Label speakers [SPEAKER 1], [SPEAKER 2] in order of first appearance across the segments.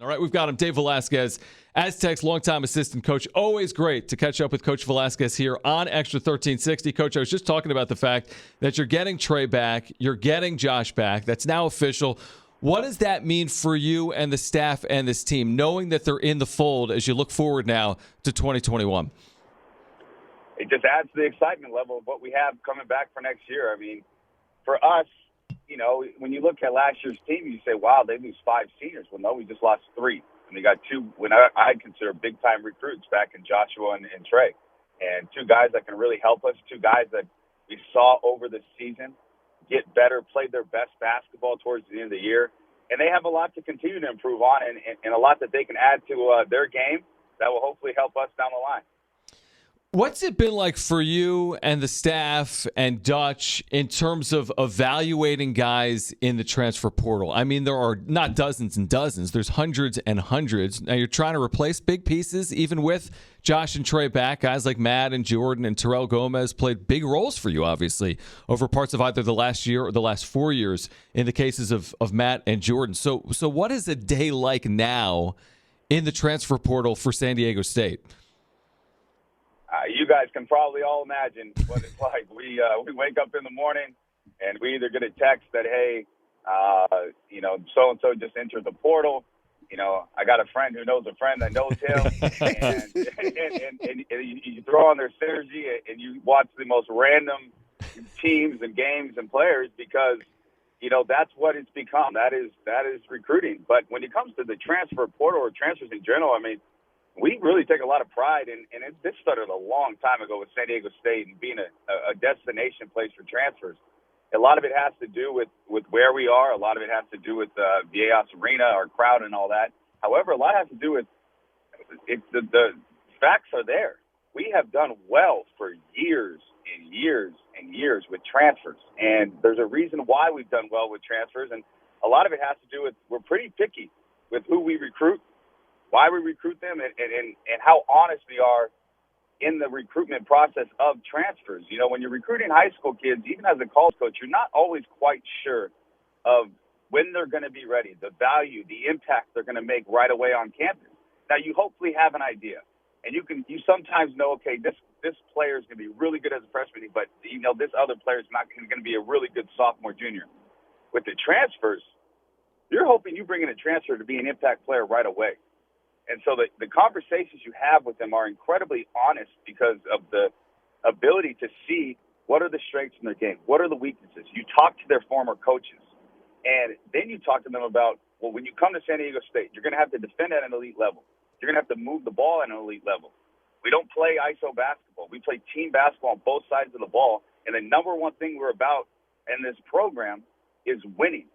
[SPEAKER 1] All right, we've got him, Dave Velasquez, Aztecs longtime assistant coach. Always great to catch up with Coach Velasquez here on Extra 1360. Coach, I was just talking about the fact that you're getting Trey back, you're getting Josh back. That's now official. What does that mean for you and the staff and this team, knowing that they're in the fold as you look forward now to 2021?
[SPEAKER 2] It just adds to the excitement level of what we have coming back for next year. I mean, for us, you know, when you look at last year's team, you say, wow, they lose 5 seniors. Well, no, we just lost 3. And they got 2, when I consider big-time recruits back in Joshua and Trey. And 2 guys that can really help us, 2 guys that we saw over the season get better, play their best basketball towards the end of the year. And they have a lot to continue to improve on and a lot that they can add to their game that will hopefully help us down the line.
[SPEAKER 1] What's it been like for you and the staff and Dutch in terms of evaluating guys in the transfer portal? I mean, there are not dozens and dozens. There's hundreds and hundreds. Now, you're trying to replace big pieces, even with Josh and Trey back. Guys like Matt and Jordan and Terrell Gomez played big roles for you, obviously, over parts of either the last year or the last 4 years in the cases of Matt and Jordan. So what is a day like now in the transfer portal for San Diego State?
[SPEAKER 2] You guys can probably all imagine what it's like. We wake up in the morning and we either get a text that, hey, so-and-so just entered the portal. You know, I got a friend who knows a friend that knows him. and you throw on their synergy and you watch the most random teams and games and players because, you know, that's what it's become. That is recruiting. But when it comes to the transfer portal or transfers in general, I mean, we really take a lot of pride, and this started a long time ago with San Diego State and being a destination place for transfers. A lot of it has to do with where we are. A lot of it has to do with Viejas Arena, our crowd, and all that. However, a lot has to do with the facts are there. We have done well for years and years and years with transfers, and there's a reason why we've done well with transfers, and a lot of it has to do with we're pretty picky with who we recruit, why we recruit them, and how honest we are in the recruitment process of transfers. You know, when you're recruiting high school kids, even as a college coach, you're not always quite sure of when they're going to be ready, the value, the impact they're going to make right away on campus. Now, you hopefully have an idea, and you sometimes know, okay, this player is going to be really good as a freshman, but, you know, this other player is not going to be a really good sophomore, junior. With the transfers, you're hoping you bring in a transfer to be an impact player right away. And so the conversations you have with them are incredibly honest because of the ability to see what are the strengths in their game, what are the weaknesses. You talk to their former coaches, and then you talk to them about, well, when you come to San Diego State, you're going to have to defend at an elite level. You're going to have to move the ball at an elite level. We don't play ISO basketball. We play team basketball on both sides of the ball, and the number one thing we're about in this program is winning.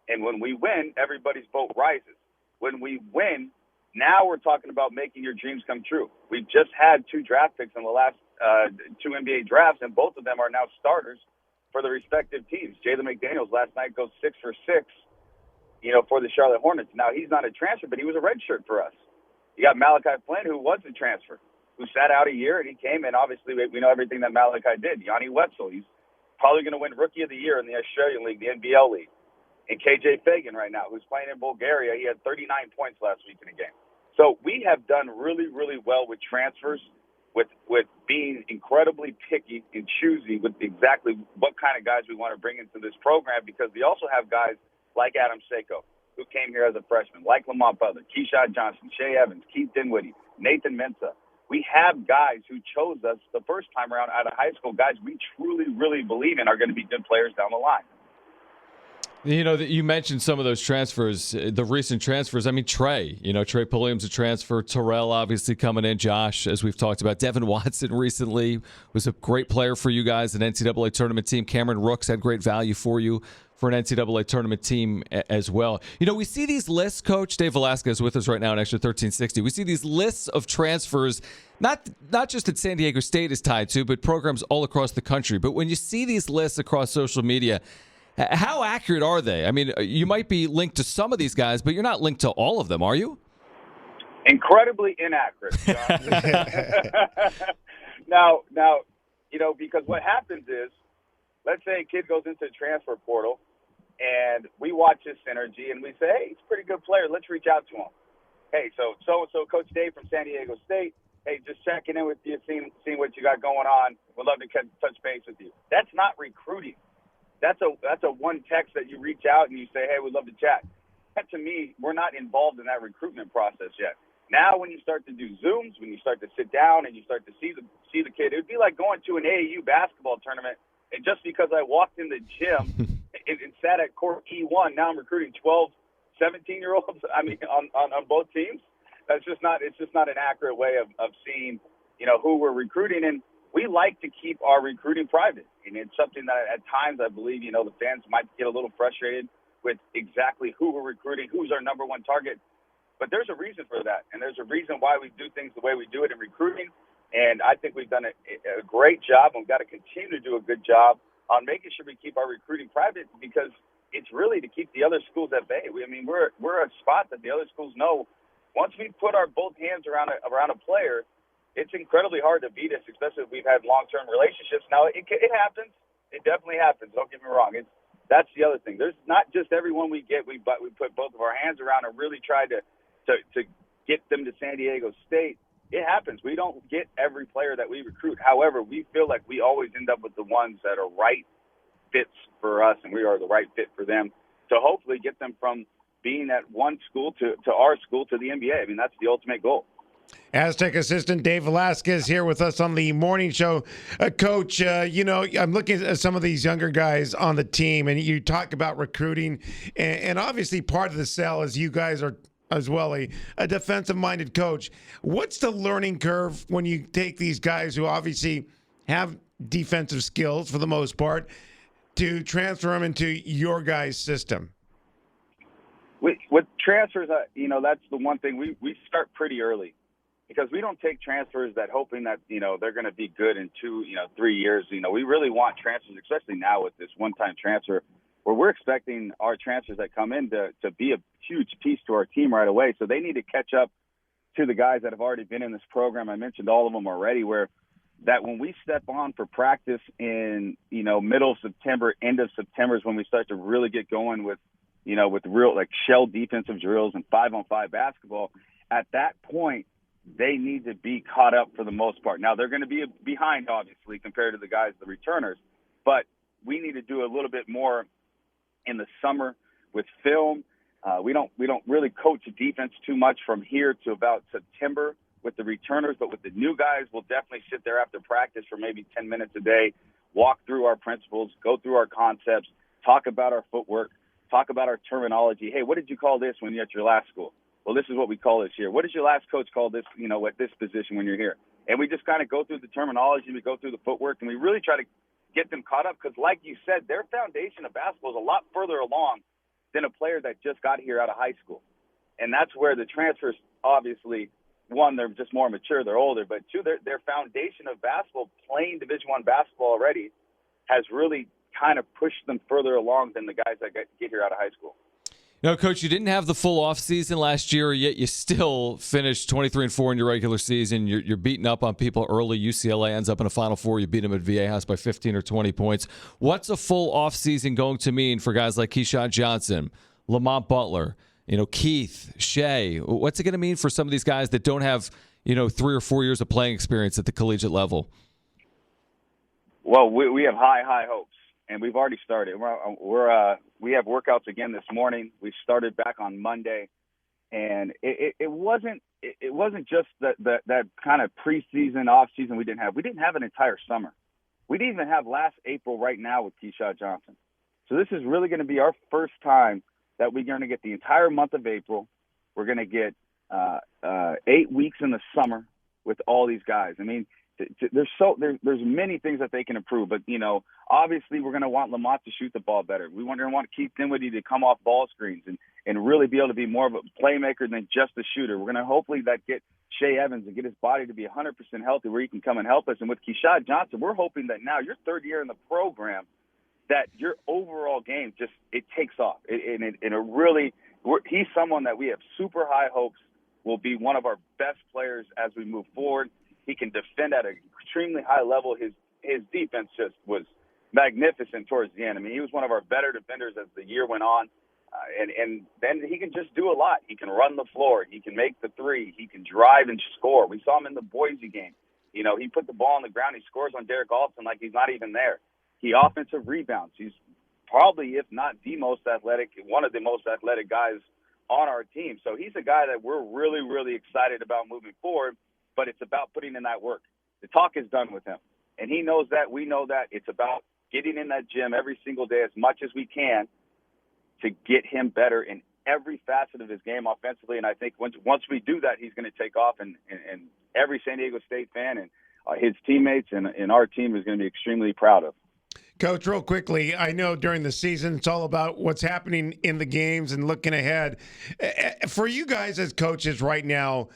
[SPEAKER 2] And when we win, everybody's boat rises. When we win, now we're talking about making your dreams come true. We've just had 2 draft picks in the last 2 NBA drafts, and both of them are now starters for the respective teams. Jalen McDaniels last night goes 6 for 6, you know, for the Charlotte Hornets. Now, he's not a transfer, but he was a redshirt for us. You got Malachi Flynn, who was a transfer, who sat out a year, and he came in. Obviously, we know everything that Malachi did. Yanni Wetzel, he's probably going to win Rookie of the Year in the Australian League, the NBL League. And KJ Fagan right now, who's playing in Bulgaria, he had 39 points last week in a game. So we have done really, really well with transfers, with being incredibly picky and choosy with exactly what kind of guys we want to bring into this program, because we also have guys like Adam Seiko, who came here as a freshman, like Lamont Butler, Keyshawn Johnson, Shea Evans, Keith Dinwiddie, Nathan Mensah. We have guys who chose us the first time around out of high school, guys we truly, really believe in are going to be good players down the line.
[SPEAKER 1] You know, you mentioned some of those transfers, the recent transfers. I mean, Trey Pulliam's a transfer. Terrell obviously coming in. Josh, as we've talked about. Devin Watson recently was a great player for you guys, an NCAA tournament team. Cameron Rooks had great value for you for an NCAA tournament team as well. You know, we see these lists, Coach Dave Velasquez with us right now in Extra 1360. We see these lists of transfers, not just that San Diego State is tied to, but programs all across the country. But when you see these lists across social media, how accurate are they? I mean, you might be linked to some of these guys, but you're not linked to all of them, are you?
[SPEAKER 2] Incredibly inaccurate, John. Now, you know, because what happens is, let's say a kid goes into the transfer portal, And we watch his synergy, and we say, hey, he's a pretty good player. Let's reach out to him. Hey, so-and-so, Coach Dave from San Diego State, hey, just checking in with you, seeing what you got going on. Would love to touch base with you. That's not recruiting. That's a one text that you reach out and you say, hey, we'd love to chat. That, to me, we're not involved in that recruitment process yet. Now, when you start to do Zooms, when you start to sit down and you start to see the kid, it would be like going to an AAU basketball tournament, and just because I walked in the gym and sat at court E1, now I'm recruiting 12, 17-year-olds. I mean, on both teams. It's just not an accurate way of seeing, who we're recruiting. And we like to keep our recruiting private. And it's something that at times I believe, the fans might get a little frustrated with exactly who we're recruiting, who's our number one target. But there's a reason for that. And there's a reason why we do things the way we do it in recruiting. And I think we've done a great job, and we've got to continue to do a good job on making sure we keep our recruiting private, because it's really to keep the other schools at bay. We're a spot that the other schools know. Once we put our both hands around a player, it's incredibly hard to beat us, especially if we've had long-term relationships. Now, it happens. It definitely happens. Don't get me wrong. That's the other thing. There's not just everyone we get. We put both of our hands around and really try to get them to San Diego State. It happens. We don't get every player that we recruit. However, we feel like we always end up with the ones that are right fits for us, and we are the right fit for them to hopefully get them from being at one school to our school to the NBA. I mean, that's the ultimate goal.
[SPEAKER 3] Aztec assistant Dave Velasquez here with us on the morning show. Coach, I'm looking at some of these younger guys on the team, and you talk about recruiting, and obviously part of the sell is you guys are as well a defensive-minded coach. What's the learning curve when you take these guys who obviously have defensive skills for the most part to transfer them into your guys' system?
[SPEAKER 2] With transfers, that's the one thing. We start pretty early, because we don't take transfers that hoping that, they're going to be good in 2, 3 years. We really want transfers, especially now with this one-time transfer, where we're expecting our transfers that come in to be a huge piece to our team right away. So they need to catch up to the guys that have already been in this program. I mentioned all of them already, where that when we step on for practice in, middle of September, end of September is when we start to really get going with real like shell defensive drills and 5-on-5 basketball. At that point, they need to be caught up for the most part. Now, they're going to be behind, obviously, compared to the guys, the returners, but we need to do a little bit more in the summer with film. We don't really coach defense too much from here to about September with the returners, but with the new guys, we'll definitely sit there after practice for maybe 10 minutes a day, walk through our principles, go through our concepts, talk about our footwork, talk about our terminology. Hey, what did you call this when you're at your last school? Well, this is what we call this here. What does your last coach call this, at this position when you're here? And we just kind of go through the terminology, we go through the footwork, and we really try to get them caught up, because like you said, their foundation of basketball is a lot further along than a player that just got here out of high school. And that's where the transfers, obviously, one, they're just more mature, they're older, but two, their foundation of basketball, playing Division I basketball already, has really kind of pushed them further along than the guys that get here out of high school.
[SPEAKER 1] Coach, you didn't have the full offseason last year, yet you still finished 23-4 in your regular season. You're beating up on people early. UCLA ends up in a Final Four. You beat them at Viejas by 15 or 20 points. What's a full offseason going to mean for guys like Keyshawn Johnson, Lamont Butler, Keith, Shea? What's it going to mean for some of these guys that don't have, 3 or 4 years of playing experience at the collegiate level?
[SPEAKER 2] Well, we have high hopes, and we've already started. We have workouts again this morning. We started back on Monday, and it wasn't just that kind of preseason, off season we didn't have. We didn't have an entire summer. We didn't even have last April right now with Keyshawn Johnson. So this is really going to be our first time that we're going to get the entire month of April. We're going to get 8 weeks in the summer with all these guys. I mean, there's many things that they can improve, but obviously we're going to want Lamont to shoot the ball better. We're going to want Keith Dinwiddie to come off ball screens and really be able to be more of a playmaker than just a shooter. We're going to hopefully get Shea Evans and get his body to be 100% healthy where he can come and help us. And with Keyshawn Johnson, we're hoping that now your third year in the program, that your overall game it takes off. He's someone that we have super high hopes will be one of our best players as we move forward. He can defend at an extremely high level. His defense just was magnificent towards the end. I mean, he was one of our better defenders as the year went on. And then he can just do a lot. He can run the floor. He can make the three. He can drive and score. We saw him in the Boise game. You know, he put the ball on the ground. He scores on Derek Alston like he's not even there. He offensive rebounds. He's probably, if not the most athletic, one of the most athletic guys on our team. So he's a guy that we're really, really excited about moving forward, but it's about putting in that work. The talk is done with him, and he knows that. We know that. It's about getting in that gym every single day as much as we can to get him better in every facet of his game offensively. And I think once we do that, he's going to take off, and every San Diego State fan and his teammates and our team is going to be extremely proud of.
[SPEAKER 3] Coach, real quickly, I know during the season it's all about what's happening in the games and looking ahead. For you guys as coaches right now,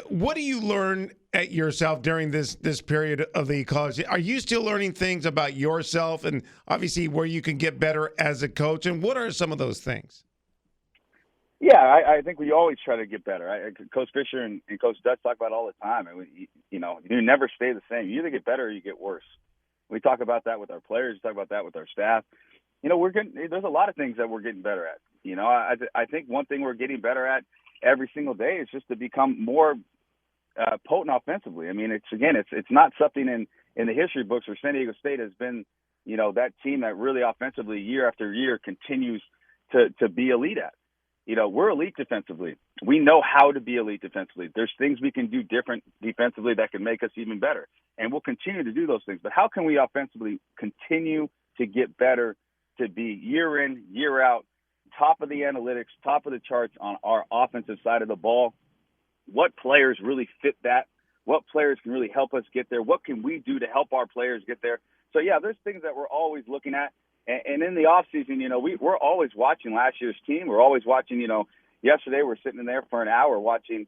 [SPEAKER 3] what do you learn at yourself during this period of the college? Are you still learning things about yourself and obviously where you can get better as a coach? And what are some of those things?
[SPEAKER 2] Yeah, I think we always try to get better. Coach Fisher and Coach Dutch talk about it all the time. And you never stay the same. You either get better or you get worse. We talk about that with our players. We talk about that with our staff. You know, there's a lot of things that we're getting better at. You know, I think one thing we're getting better at every single day is just to become more potent offensively. I mean, it's not something in the history books where San Diego State has been, you know, that team that really offensively year after year continues to be elite at. You know, we're elite defensively. We know how to be elite defensively. There's things we can do different defensively that can make us even better. And we'll continue to do those things. But how can we offensively continue to get better, to be year in, year out, top of the analytics, top of the charts on our offensive side of the ball? What players really fit that? What players can really help us get there? What can we do to help our players get there? So, yeah, there's things that we're always looking at. And in the offseason, you know, we're always watching last year's team. We're always watching, you know, yesterday we're sitting in there for an hour watching,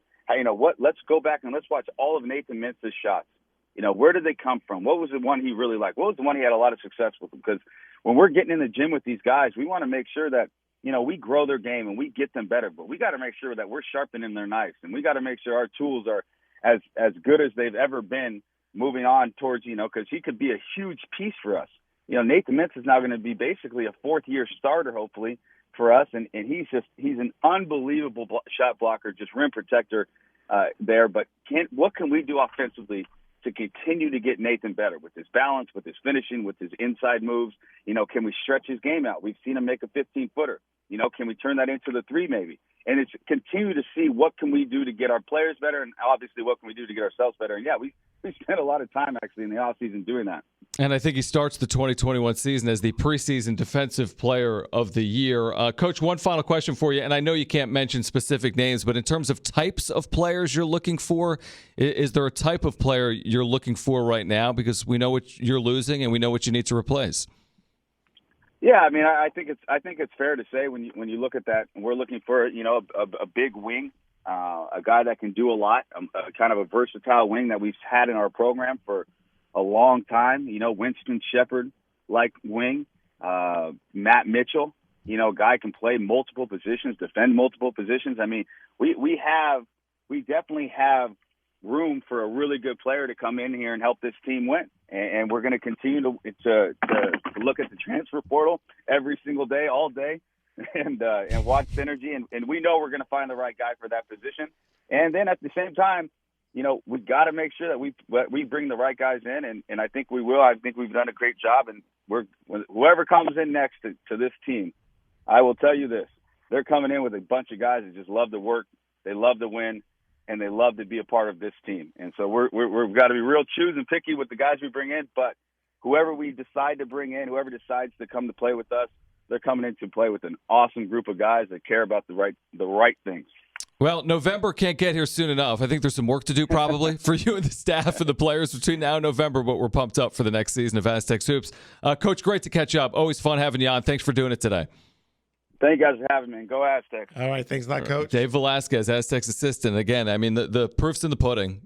[SPEAKER 2] let's go back and let's watch all of Nathan Mentz's shots. You know, where did they come from? What was the one he really liked? What was the one he had a lot of success with? Because when we're getting in the gym with these guys, we want to make sure that, you know, we grow their game and we get them better. But we got to make sure that we're sharpening their knives, and we got to make sure our tools are as good as they've ever been moving on towards, you know, because he could be a huge piece for us. You know, Nathan Mentz is now going to be basically a fourth-year starter, hopefully, for us. And he's an unbelievable shot blocker, just rim protector there. But what can we do offensively to continue to get Nathan better with his balance, with his finishing, with his inside moves? You know, can we stretch his game out? We've seen him make a 15-footer. You know, can we turn that into the three maybe? And it's continue to see what can we do to get our players better, and obviously what can we do to get ourselves better. And, yeah, we spent a lot of time actually in the offseason doing that.
[SPEAKER 1] And I think he starts the 2021 season as the preseason Defensive Player of the Year. Coach, one final question for you, and I know you can't mention specific names, but in terms of types of players you're looking for, is there a type of player you're looking for right now? Because we know what you're losing and we know what you need to replace.
[SPEAKER 2] Yeah, I mean, I think it's fair to say when you look at that, we're looking for, you know, a big wing, a guy that can do a lot, kind of a versatile wing that we've had in our program for a long time. You know, Winston Shepard like wing, Matt Mitchell, you know, guy can play multiple positions, defend multiple positions. I mean, we definitely have room for a really good player to come in here and help this team win. And we're going to continue to look at the transfer portal every single day, all day, and watch synergy. And we know we're going to find the right guy for that position. And then at the same time, you know, we got to make sure that we bring the right guys in, and I think we will. I think we've done a great job, and whoever comes in next to this team, I will tell you this: they're coming in with a bunch of guys that just love to work, they love to win, and they love to be a part of this team. And so we've got to be real choose and picky with the guys we bring in. But whoever we decide to bring in, whoever decides to come to play with us, they're coming in to play with an awesome group of guys that care about the right things.
[SPEAKER 1] Well, November can't get here soon enough. I think there's some work to do probably for you and the staff and the players between now and November, but we're pumped up for the next season of Aztecs Hoops. Coach, great to catch up. Always fun having you on. Thanks for doing it today.
[SPEAKER 2] Thank you guys for having me. Go Aztecs.
[SPEAKER 3] All right. Thanks a lot, Coach.
[SPEAKER 1] Dave Velasquez, Aztecs assistant. Again, I mean, the proof's in the pudding.